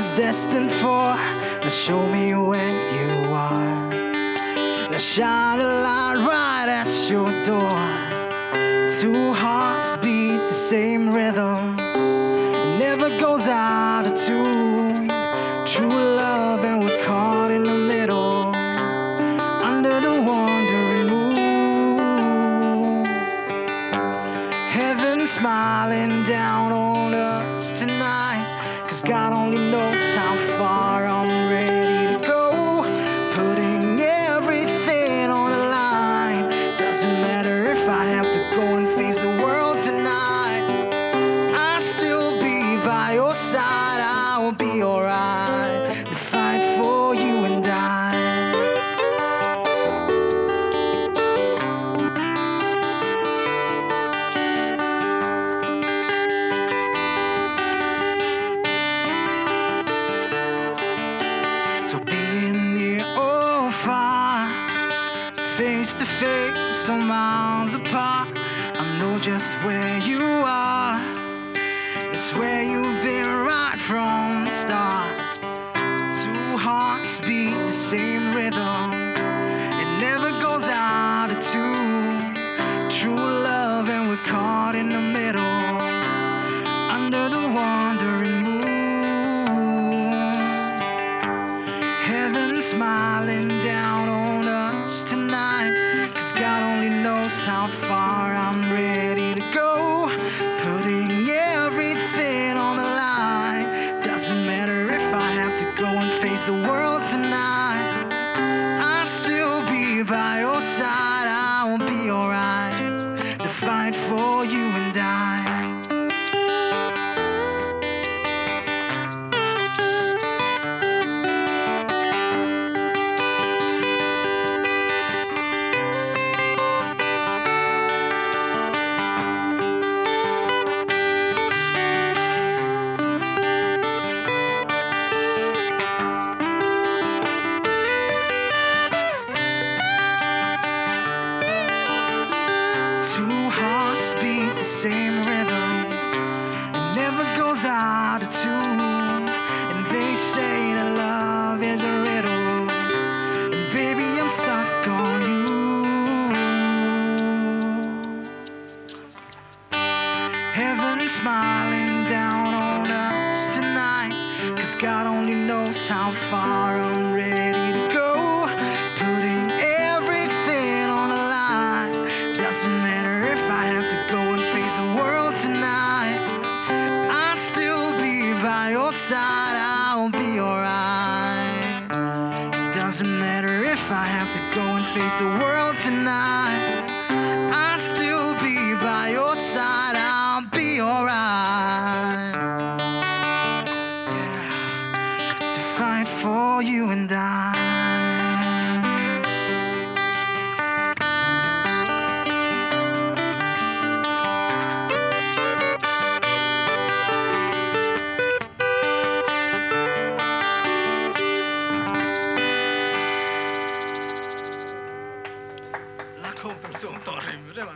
was destined for. Now show me where you are. Now shine a light right at your door. Two hearts beat the same rhythm. It never goes out of tune. True love and we're caught in the middle, under the wandering moon. Heaven smiling down on us tonight, 'cause God only knows how far I'm ready to go. Putting everything on the line. Doesn't matter if I have to go and face the world tonight. I'll still be by your side. I'll be alright. To fight for you and I. So being near or far, face to face or miles apart, I know just where you are. It's where you've been right from the start. Two hearts beat the same rhythm. It never goes out of tune. True love and we're caught in the middle, under the wandering moon. Heaven smiling down on us tonight, 'cause God only knows how far I'm ready to go. Putting everything on the line. Doesn't matter if I have to go and face the world tonight. I'll still be by your side. I'll be alright. To fight for you and I. Two hearts beat the same rhythm. It never goes out of tune. And they say that love is a riddle. And baby, I'm stuck on you. Heaven smiling down on us tonight, 'cause God only knows how far I'm ready to go. Putting everything on the line. Doesn't matter if I have to go and face the world tonight. I'll still be by your side. I'll be alright. Doesn't matter if I have to go and face the world tonight. I'll still be by your side. I'll be alright. Yeah. To fight for you and I. Là không phải xuống tỏ rìm với đây bạn.